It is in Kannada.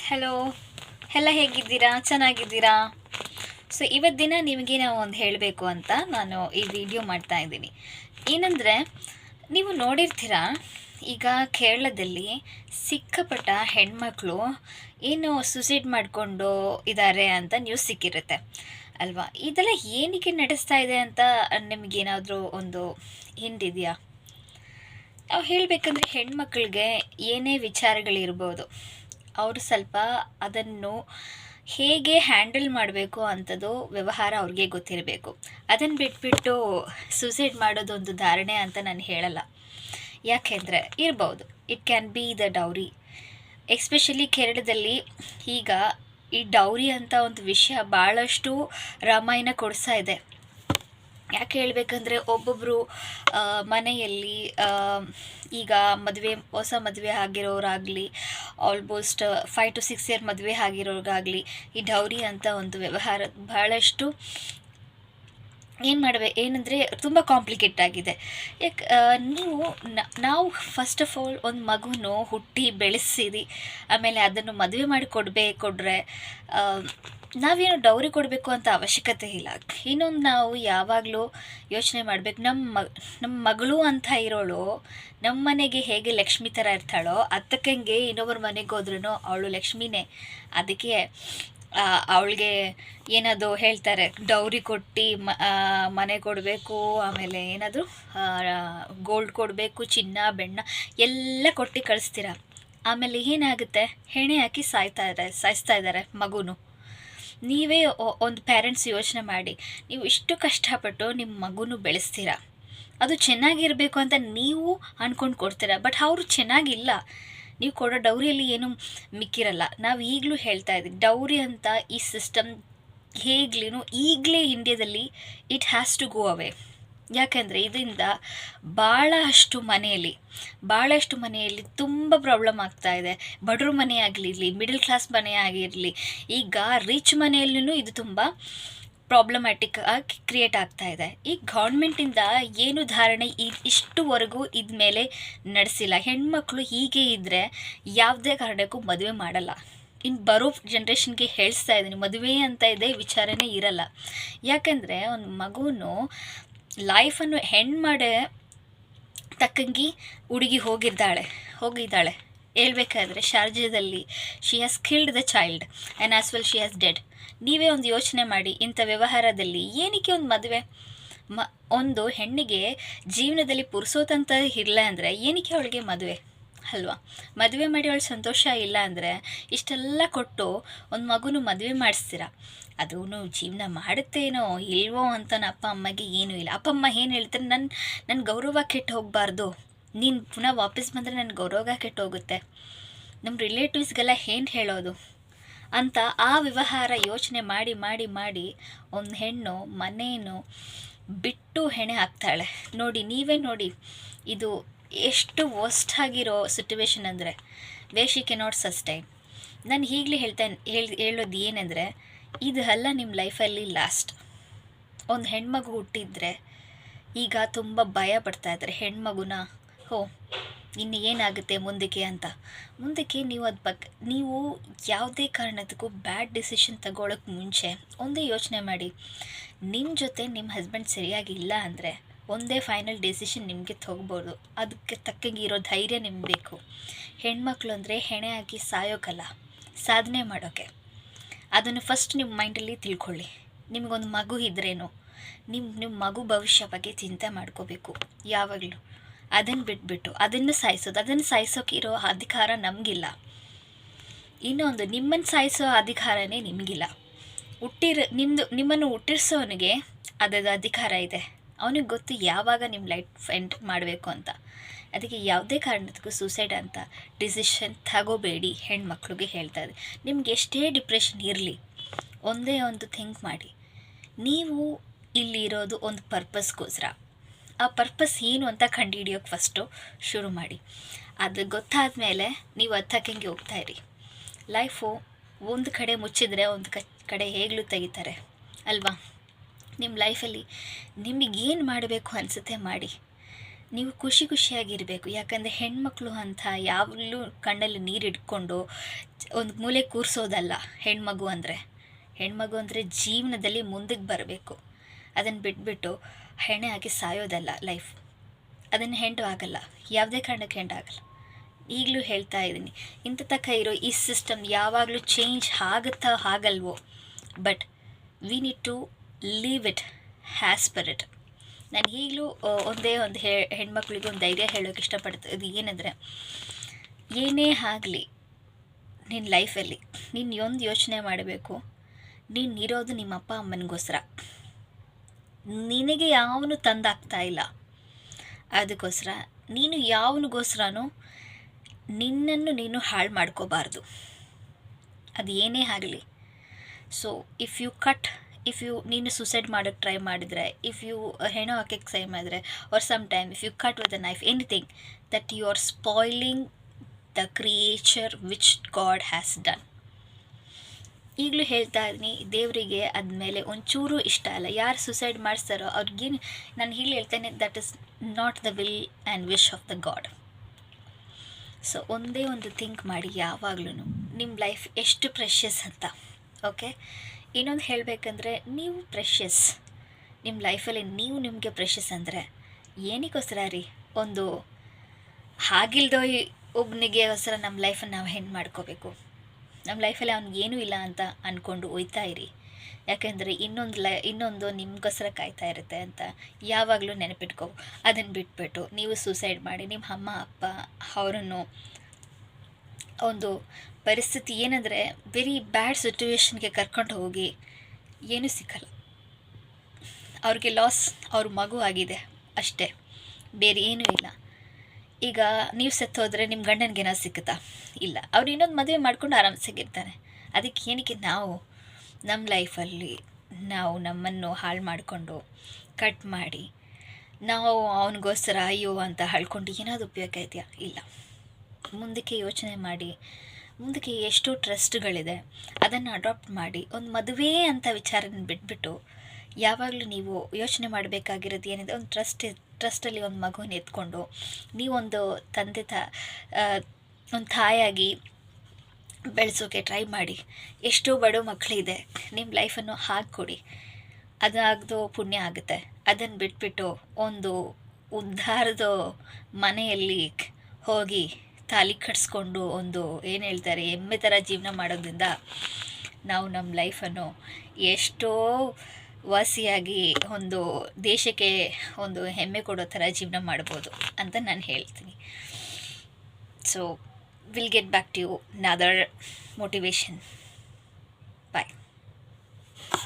ಹಲೋ, ಎಲ್ಲ ಹೇಗಿದ್ದೀರಾ? ಚೆನ್ನಾಗಿದ್ದೀರಾ? ಸೊ ಇವತ್ತು ದಿನ ನಿಮಗೆ ನಾವು ಒಂದು ಹೇಳಬೇಕು ಅಂತ ನಾನು ಈ ವಿಡಿಯೋ ಮಾಡ್ತಾ ಇದ್ದೀನಿ. ಏನಂದರೆ, ನೀವು ನೋಡಿರ್ತೀರಾ, ಈಗ ಕೇರಳದಲ್ಲಿ ಸಿಕ್ಕಾಪಟ್ಟ ಹೆಣ್ಮಕ್ಳು ಏನು ಸುಸೈಡ್ ಮಾಡಿಕೊಂಡು ಇದ್ದಾರೆ ಅಂತ ನ್ಯೂಸ್ ಸಿಕ್ಕಿರುತ್ತೆ ಅಲ್ವಾ? ಇದೆಲ್ಲ ಏನಕ್ಕೆ ನಡೆಸ್ತಾ ಇದೆ ಅಂತ ನಿಮಗೇನಾದರೂ ಒಂದು ಹಿಂದಿದೆಯಾ? ನಾವು ಹೇಳಬೇಕಂದ್ರೆ ಹೆಣ್ಮಕ್ಳಿಗೆ ಏನೇ ವಿಚಾರಗಳಿರ್ಬೋದು, ಅವರು ಸ್ವಲ್ಪ ಅದನ್ನು ಹೇಗೆ ಹ್ಯಾಂಡಲ್ ಮಾಡಬೇಕು ಅಂಥದ್ದು ವ್ಯವಹಾರ ಅವ್ರಿಗೆ ಗೊತ್ತಿರಬೇಕು. ಅದನ್ನು ಬಿಟ್ಬಿಟ್ಟು ಸೂಸೈಡ್ ಮಾಡೋದೊಂದು ಧಾರಣೆ ಅಂತ ನಾನು ಹೇಳಲ್ಲ. ಯಾಕೆಂದರೆ ಇರ್ಬೋದು, it can be the dowry. Especially ಕೇರಳದಲ್ಲಿ ಈಗ ಈ ಡೌರಿ ಅಂತ ಒಂದು ವಿಷಯ ಭಾಳಷ್ಟು ರಾಮಾಯಣ ಕೊಡಿಸ್ತಾ ಇದೆ. ಯಾಕೆ ಹೇಳಬೇಕಂದ್ರೆ, ಒಬ್ಬೊಬ್ಬರು ಮನೆಯಲ್ಲಿ ಈಗ ಹೊಸ ಮದುವೆ ಆಗಿರೋರಾಗಲಿ, ಆಲ್ಮೋಸ್ಟ್ 5 to 6 ಇಯರ್ ಮದುವೆ ಆಗಿರೋರಿಗಾಗಲಿ ಈ ಡೌರಿ ಅಂತ ಒಂದು ವ್ಯವಹಾರ ಭಾಳಷ್ಟು ಏನಂದರೆ ತುಂಬ ಕಾಂಪ್ಲಿಕೇಟ್ ಆಗಿದೆ. ಯಾಕೆ ನಾವು ಫಸ್ಟ್ ಆಫ್ ಆಲ್ ಒಂದು ಮಗುನು ಹುಟ್ಟಿ ಬೆಳೆಸಿದಿ, ಆಮೇಲೆ ಅದನ್ನು ಮದುವೆ ಮಾಡಿ ಕೊಟ್ಟರೆ ನಾವೇನು ಡೌರಿ ಕೊಡಬೇಕು ಅಂತ ಅವಶ್ಯಕತೆ ಇಲ್ಲ. ಇನ್ನೊಂದು ನಾವು ಯಾವಾಗಲೂ ಯೋಚನೆ ಮಾಡಬೇಕು, ನಮ್ಮ ಮಗಳು ಅಂತ ಇರೋಳು ನಮ್ಮ ಮನೆಗೆ ಹೇಗೆ ಲಕ್ಷ್ಮಿ ಥರ ಇರ್ತಾಳೋ ಅದಕ್ಕಂಗೆ ಇನ್ನೊಬ್ಬರ ಮನೆಗೆ ಹೋದ್ರೂ ಅವಳು ಲಕ್ಷ್ಮಿನೇ. ಅದಕ್ಕೆ ಅವಳಿಗೆ ಏನದು ಹೇಳ್ತಾರೆ, ಡೌರಿ ಕೊಟ್ಟು ಮನೆ ಕೊಡಬೇಕು, ಆಮೇಲೆ ಏನಾದರೂ ಗೋಲ್ಡ್ ಕೊಡಬೇಕು, ಚಿನ್ನ ಬೆಣ್ಣ ಎಲ್ಲ ಕೊಟ್ಟು ಕಳಿಸ್ತೀರ. ಆಮೇಲೆ ಏನಾಗುತ್ತೆ, ಹೆಣೆ ಹಾಕಿ ಸಾಯಿಸ್ತಾ ಇದ್ದಾರೆ ಮಗುನು. ನೀವೇ ಒಂದು ಪೇರೆಂಟ್ಸ್ ಯೋಚನೆ ಮಾಡಿ, ನೀವು ಇಷ್ಟು ಕಷ್ಟಪಟ್ಟು ನಿಮ್ಮ ಮಗುನು ಬೆಳೆಸ್ತೀರಾ, ಅದು ಚೆನ್ನಾಗಿರಬೇಕು ಅಂತ ನೀವು ಅಂದ್ಕೊಂಡು ಕೊಡ್ತೀರಾ. ಬಟ್ ಅವರು ಚೆನ್ನಾಗಿಲ್ಲ, ನೀವು ಕೊಡೋ ಡೌರಿಯಲ್ಲಿ ಏನೂ ಮಿಕ್ಕಿರಲ್ಲ. ನಾವು ಈಗಲೂ ಹೇಳ್ತಾ ಇದ್ದೀವಿ, ಡೌರಿ ಅಂತ ಈ ಸಿಸ್ಟಮ್ ಈಗಲೇ ಇಂಡಿಯಾದಲ್ಲಿ ಇಟ್ ಹ್ಯಾಸ್ ಟು ಗೋ ಅವೇ. ಯಾಕೆಂದರೆ ಇದರಿಂದ ಭಾಳಷ್ಟು ಮನೆಯಲ್ಲಿ ತುಂಬ ಪ್ರಾಬ್ಲಮ್ ಆಗ್ತಾ ಇದೆ. ಬಡವ್ರ ಮನೆ ಆಗಿರಲಿ, ಮಿಡಲ್ ಕ್ಲಾಸ್ ಮನೆ ಆಗಿರಲಿ, ಈಗ ರಿಚ್ ಮನೆಯಲ್ಲೂ ಇದು ತುಂಬ ಪ್ರಾಬ್ಲಮ್ಯಾಟಿಕ್ ಆಗಿ ಕ್ರಿಯೇಟ್ ಆಗ್ತಾ ಇದೆ. ಈ ಗೌರ್ಮೆಂಟಿಂದ ಏನು ಧಾರಣೆ ಇಷ್ಟುವರೆಗೂ ಇದ ಮೇಲೆ ನಡೆಸಿಲ್ಲ. ಹೆಣ್ಮಕ್ಳು ಹೀಗೆ ಇದ್ದರೆ ಯಾವುದೇ ಕಾರಣಕ್ಕೂ ಮದುವೆ ಮಾಡಲ್ಲ. ಇನ್ನು ಬರೋ ಜನ್ರೇಷನ್ಗೆ ಹೇಳಿಸ್ತಾ ಇದ್ದೀನಿ, ಮದುವೆ ಅಂತ ಇದೆ ವಿಚಾರನೇ ಇರಲ್ಲ. ಯಾಕೆಂದರೆ ಒಂದು ಮಗುನು ಲೈಫನ್ನು ಮಾಡೇ ತಕ್ಕಂಗೆ ಹುಡುಗಿ ಹೋಗಿದ್ದಾಳೆ ಹೇಳ್ಬೇಕಾದ್ರೆ ಶಾರ್ಜಾದಲ್ಲಿ she has killed the child and as well she has dead. ನೀವೇ ಒಂದು ಯೋಚನೆ ಮಾಡಿ, ಇಂಥ ವ್ಯವಹಾರದಲ್ಲಿ ಏನಕ್ಕೆ ಒಂದು ಮದುವೆ? ಒಂದು ಹೆಣ್ಣಿಗೆ ಜೀವನದಲ್ಲಿ ಪುರುಸೋತಂತ ಇರಲ್ಲ ಅಂದರೆ ಏನಕ್ಕೆ ಅವಳಿಗೆ ಮದುವೆ ಅಲ್ವಾ? ಮದುವೆ ಮಾಡಿ ಅವಳು ಸಂತೋಷ ಇಲ್ಲ ಅಂದರೆ ಇಷ್ಟೆಲ್ಲ ಕೊಟ್ಟು ಒಂದು ಮಗುನು ಮದುವೆ ಮಾಡಿಸ್ತೀರ. ಅದೂ ಜೀವನ ಮಾಡುತ್ತೇನೋ ಇಲ್ವೋ ಅಂತ ಅಪ್ಪ ಅಮ್ಮಗೆ ಏನೂ ಇಲ್ಲ. ಅಪ್ಪ ಅಮ್ಮ ಏನು ಹೇಳ್ತಾರೆ, ನನ್ನ ಗೌರವ ಕೆಟ್ಟು ಹೋಗಬಾರ್ದು, ನೀನು ಪುನಃ ವಾಪಸ್ ಬಂದರೆ ನನ್ನ ಗೌರವ ಕೆಟ್ಟು ಹೋಗುತ್ತೆ, ನಮ್ಮ ರಿಲೇಟಿವ್ಸ್ಗೆಲ್ಲ ಏನು ಹೇಳೋದು ಅಂತ ಆ ವ್ಯವಹಾರ ಯೋಚನೆ ಮಾಡಿ ಒಂದು ಹೆಣ್ಣು ಮನೆಯನ್ನು ಬಿಟ್ಟು ಹೆಣೆ ಹಾಕ್ತಾಳೆ. ನೀವೇ ನೋಡಿ, ಇದು ಎಷ್ಟು ವರ್ಸ್ಟ್ ಆಗಿರೋ ಸಿಟುವೇಶನ್ ಅಂದರೆ ಶಿ ಕೆನಾಟ್ ಸಸ್ಟೈನ್. ನಾನು ಈಗಲೇ ಹೇಳೋದು ಏನಂದರೆ, ಇದು ಅಲ್ಲ ನಿಮ್ಮ ಲೈಫಲ್ಲಿ ಲಾಸ್ಟ್. ಒಂದು ಹೆಣ್ಮಗು ಹುಟ್ಟಿದರೆ ಈಗ ತುಂಬ ಭಯ ಪಡ್ತಾ ಇದ್ದಾರೆ ಹೆಣ್ಮಗುನ, ಇನ್ನು ಏನಾಗುತ್ತೆ ಮುಂದಕ್ಕೆ ನೀವು ಯಾವುದೇ ಕಾರಣಕ್ಕೂ ಬ್ಯಾಡ್ ಡಿಸಿಷನ್ ತಗೊಳ್ಳೋಕ್ಕೆ ಮುಂಚೆ ಒಂದೇ ಯೋಚನೆ ಮಾಡಿ, ನಿಮ್ಮ ಜೊತೆ ನಿಮ್ಮ ಹಸ್ಬೆಂಡ್ ಸರಿಯಾಗಿ ಇಲ್ಲ ಅಂದರೆ ಒಂದೇ ಫೈನಲ್ ಡಿಸಿಷನ್ ನಿಮಗೆ ತೊಗೋಬೋದು. ಅದಕ್ಕೆ ತಕ್ಕಂಗೆ ಇರೋ ಧೈರ್ಯ ನಿಮ್ಗೆ ಬೇಕು. ಹೆಣ್ಮಕ್ಳು ಅಂದರೆ ಹೆಣೆ ಹಾಕಿ ಸಾಯೋಕ್ಕಲ್ಲ, ಸಾಧನೆ ಮಾಡೋಕ್ಕೆ. ಅದನ್ನು ಫಸ್ಟ್ ನಿಮ್ಮ ಮೈಂಡಲ್ಲಿ ತಿಳ್ಕೊಳ್ಳಿ. ನಿಮಗೊಂದು ಮಗು ಇದ್ರೇನು, ನಿಮ್ಮ ಮಗು ಭವಿಷ್ಯ ಬಗ್ಗೆ ಚಿಂತೆ ಮಾಡ್ಕೋಬೇಕು ಯಾವಾಗಲೂ. ಅದನ್ನು ಬಿಟ್ಬಿಟ್ಟು ಅದನ್ನು ಸಾಯಿಸೋಕೆ ಇರೋ ಅಧಿಕಾರ ನಮಗಿಲ್ಲ. ಇನ್ನೊಂದು, ನಿಮ್ಮನ್ನು ಸಾಯಿಸೋ ಅಧಿಕಾರನೇ ನಿಮಗಿಲ್ಲ. ನಿಮ್ಮನ್ನು ಹುಟ್ಟಿಸೋನಿಗೆ ಅದರ ಅಧಿಕಾರ ಇದೆ. ಅವನಿಗೆ ಗೊತ್ತು ಯಾವಾಗ ನಿಮ್ಮ ಲೈಫ್ ಎಂಡ್ ಮಾಡಬೇಕು ಅಂತ. ಅದಕ್ಕೆ ಯಾವುದೇ ಕಾರಣಕ್ಕೂ ಸೂಸೈಡ್ ಅಂತ ಡಿಸಿಷನ್ ತಗೋಬೇಡಿ. ಹೆಣ್ಮಕ್ಳಿಗೆ ಹೇಳ್ತಾ ಇದೆ, ನಿಮ್ಗೆ ಎಷ್ಟೇ ಡಿಪ್ರೆಷನ್ ಇರಲಿ, ಒಂದೇ ಒಂದು ಥಿಂಕ್ ಮಾಡಿ, ನೀವು ಇಲ್ಲಿ ಇರೋದು ಒಂದು ಪರ್ಪಸ್ಗೋಸ್ಕರ. ಆ ಪರ್ಪಸ್ ಏನು ಅಂತ ಕಂಡುಹಿಡಿಯೋಕ್ಕೆ ಫಸ್ಟು ಶುರು ಮಾಡಿ. ಅದು ಗೊತ್ತಾದ ಮೇಲೆ ನೀವು ಹತ್ತಕ್ಕಂಗೆ ಹೋಗ್ತಾಯಿರಿ. ಲೈಫು ಒಂದು ಕಡೆ ಮುಚ್ಚಿದ್ರೆ ಒಂದು ಕಡೆ ಹೇಗಲೂ ತೆಗಿತಾರೆ ಅಲ್ವಾ? ನಿಮ್ಮ ಲೈಫಲ್ಲಿ ನಿಮಗೇನು ಮಾಡಬೇಕು ಅನಿಸುತ್ತೆ ಮಾಡಿ. ನೀವು ಖುಷಿ ಖುಷಿಯಾಗಿರಬೇಕು. ಯಾಕಂದರೆ ಹೆಣ್ಮಕ್ಳು ಅಂತ ಯಾವಾಗಲೂ ಕಣ್ಣಲ್ಲಿ ನೀರು ಇಟ್ಕೊಂಡು ಒಂದು ಮೂಲೆ ಕೂರಿಸೋದಲ್ಲ ಹೆಣ್ಮಗು ಅಂದರೆ. ಹೆಣ್ಮಗು ಅಂದರೆ ಜೀವನದಲ್ಲಿ ಮುಂದಕ್ಕೆ ಬರಬೇಕು. ಅದನ್ನು ಬಿಟ್ಬಿಟ್ಟು ಹೆಣೆ ಹಾಕಿ ಸಾಯೋದಲ್ಲ ಲೈಫ್. ಅದನ್ನು ಹೆಂಡು ಆಗಲ್ಲ, ಯಾವುದೇ ಕಾರಣಕ್ಕೆ ಹೆಂಡು ಆಗಲ್ಲ. ಈಗಲೂ ಹೇಳ್ತಾ ಇದ್ದೀನಿ, ಇಂಥ ತನಕ ಇರೋ ಈ ಸಿಸ್ಟಮ್ ಯಾವಾಗಲೂ ಚೇಂಜ್ ಆಗುತ್ತಾ ಆಗಲ್ವೋ, but we need to leave it as per it. ನಾನು ಈಗಲೂ ಒಂದೇ ಒಂದು ಹೆಣ್ಮಕ್ಳಿಗೆ ಒಂದು ಧೈರ್ಯ ಹೇಳೋಕೆ ಇಷ್ಟಪಡ್ತೀನಿ. ಏನಂದರೆ, ಏನೇ ಆಗಲಿ ನಿನ್ನ ಲೈಫಲ್ಲಿ ನೀನು ಒಂದು ಯೋಚನೆ ಮಾಡಬೇಕು, ನೀನು ಇರೋದು ನಿಮ್ಮ ಅಪ್ಪ ಅಮ್ಮನಿಗೋಸ್ಕರ. ನಿನಗೆ ಯಾವನು ತಂದಾಗ್ತಾ ಇಲ್ಲ. ಅದಕ್ಕೋಸ್ಕರ ನೀನು ಯಾವನಿಗೋಸ್ಕರನೂ ನಿನ್ನನ್ನು ನೀನು ಹಾಳು ಮಾಡ್ಕೋಬಾರ್ದು, ಅದು ಏನೇ ಆಗಲಿ. ಸೊ ಇಫ್ ಯು ನೀನು ಸುಸೈಡ್ ಮಾಡೋಕ್ಕೆ ಟ್ರೈ ಮಾಡಿದರೆ, ಇಫ್ ಯು ಹೆಣು ಹಾಕೋಕ್ಕೆ ಟ್ರೈ ಮಾಡಿದರೆ, or some time if you cut with a knife, anything that you are spoiling the creature which God has done. ಈಗಲೂ ಹೇಳ್ತಾ ಇದ್ದೀನಿ, ದೇವರಿಗೆ ಅದ್ಮೇಲೆ ಒಂಚೂರು ಇಷ್ಟ ಇಲ್ಲ. ಯಾರು ಸುಸೈಡ್ ಮಾಡಿಸ್ತಾರೋ ಅವ್ರಿಗೇನು, ನಾನು ಹೀಗೆ ಹೇಳ್ತೇನೆ, that is not the will and wish of the god. So ಒಂದೇ ಒಂದು ಥಿಂಕ್ ಮಾಡಿ ಯಾವಾಗಲೂ ನಿಮ್ಮ ಲೈಫ್ ಎಷ್ಟು ಪ್ರೆಷಸ್ ಅಂತ. ಓಕೆ, ಇನ್ನೊಂದು ಹೇಳಬೇಕಂದ್ರೆ, ನೀವು ಪ್ರೆಷಸ್ ನಿಮ್ಮ ಲೈಫಲ್ಲಿ, ನೀವು ನಿಮಗೆ ಪ್ರೆಷಸ್ ಅಂದರೆ ಏನಕ್ಕೋಸ್ಕರ ರೀ? ಒಂದು ಹಾಗಿಲ್ದೋ ಒಬ್ಬನಿಗೋಸ್ಕರ ನಮ್ಮ ಲೈಫನ್ನು ನಾವು ಹೆಣ್ಣು ಮಾಡ್ಕೋಬೇಕು? ನಮ್ಮ ಲೈಫಲ್ಲಿ ಅವ್ನಿಗೇನೂ ಇಲ್ಲ ಅಂತ ಅಂದ್ಕೊಂಡು ಒಯ್ತಾ ಇರಿ. ಯಾಕೆಂದರೆ ಇನ್ನೊಂದು ನಿಮಗೋಸ್ಕರ ಕಾಯ್ತಾ ಇರುತ್ತೆ ಅಂತ ಯಾವಾಗಲೂ ನೆನಪಿಟ್ಕೋ. ಅದನ್ನು ಬಿಟ್ಬಿಟ್ಟು ನೀವು ಸೂಸೈಡ್ ಮಾಡಿ ನಿಮ್ಮ ಅಮ್ಮ ಅಪ್ಪ ಅವರನ್ನು ಒಂದು ಪರಿಸ್ಥಿತಿ ಏನಂದರೆ ವೆರಿ ಬ್ಯಾಡ್ ಸಿಚುವೇಶನ್ಗೆ ಕರ್ಕೊಂಡು ಹೋಗಿ ಏನೂ ಸಿಕ್ಕಲ್ಲ. ಅವ್ರಿಗೆ ಲಾಸ್ ಅವ್ರ ಮಗು ಆಗಿದೆ ಅಷ್ಟೇ, ಬೇರೆ ಏನೂ ಇಲ್ಲ. ಈಗ ನೀವು ಸತ್ತೋದ್ರೆ ನಿಮ್ಮ ಗಂಡನಿಗೆ ಏನಾದ್ರು ಸಿಕ್ಕುತ್ತಾ? ಇಲ್ಲ. ಅವ್ರು ಇನ್ನೊಂದು ಮದುವೆ ಮಾಡ್ಕೊಂಡು ಆರಾಮ್ಸಾಗಿರ್ತಾನೆ. ಅದಕ್ಕೆ ಏನಕ್ಕೆ ನಾವು ನಮ್ಮ ಲೈಫಲ್ಲಿ ನಾವು ನಮ್ಮನ್ನು ಹಾಳು ಮಾಡಿಕೊಂಡು ಕಟ್ ಮಾಡಿ ನಾವು ಅವನಿಗೋಸ್ಕರ ಅಯ್ಯೋ ಅಂತ ಹೇಳ್ಕೊಂಡು ಏನಾದರೂ ಉಪಯೋಗ ಇದೆಯಾ? ಇಲ್ಲ. ಮುಂದಕ್ಕೆ ಯೋಚನೆ ಮಾಡಿ, ಮುಂದಕ್ಕೆ ಎಷ್ಟೋ ಟ್ರಸ್ಟ್ಗಳಿದೆ, ಅದನ್ನು ಅಡಾಪ್ಟ್ ಮಾಡಿ. ಒಂದು ಮದುವೆ ಅಂತ ವಿಚಾರನ ಬಿಟ್ಬಿಟ್ಟು ಯಾವಾಗಲೂ ನೀವು ಯೋಚನೆ ಮಾಡಬೇಕಾಗಿರೋದು ಏನಿದೆ, ಒಂದು ಟ್ರಸ್ಟಲ್ಲಿ ಒಂದು ಮಗುನ ಎತ್ಕೊಂಡು ನೀವೊಂದು ಒಂದು ತಾಯಾಗಿ ಬೆಳೆಸೋಕೆ ಟ್ರೈ ಮಾಡಿ. ಎಷ್ಟೋ ಬಡ ಮಕ್ಕಳಿದೆ, ನಿಮ್ಮ ಲೈಫನ್ನು ಹಾಕ್ಕೊಡಿ, ಅದಾಗದು ಪುಣ್ಯ ಆಗುತ್ತೆ. ಅದನ್ನು ಬಿಟ್ಬಿಟ್ಟು ಒಂದು ಉದ್ಧಾರದ ಮನೆಯಲ್ಲಿ ಹೋಗಿ ತಾಲಿ ಕಟ್ಸ್ಕೊಂಡು ಒಂದು ಏನು ಹೇಳ್ತಾರೆ ಎಮ್ಮೆ ಥರ ಜೀವನ ಮಾಡೋದ್ರಿಂದ ನಾವು ನಮ್ಮ ಲೈಫನ್ನು ಎಷ್ಟೋ ವಾಸಿಯಾಗಿ ಒಂದು ದೇಶಕ್ಕೆ ಒಂದು ಹೆಮ್ಮೆ ಕೊಡೋ ಥರ ಜೀವನ ಮಾಡ್ಬೋದು ಅಂತ ನಾನು ಹೇಳ್ತೀನಿ. So will get back to you another motivation.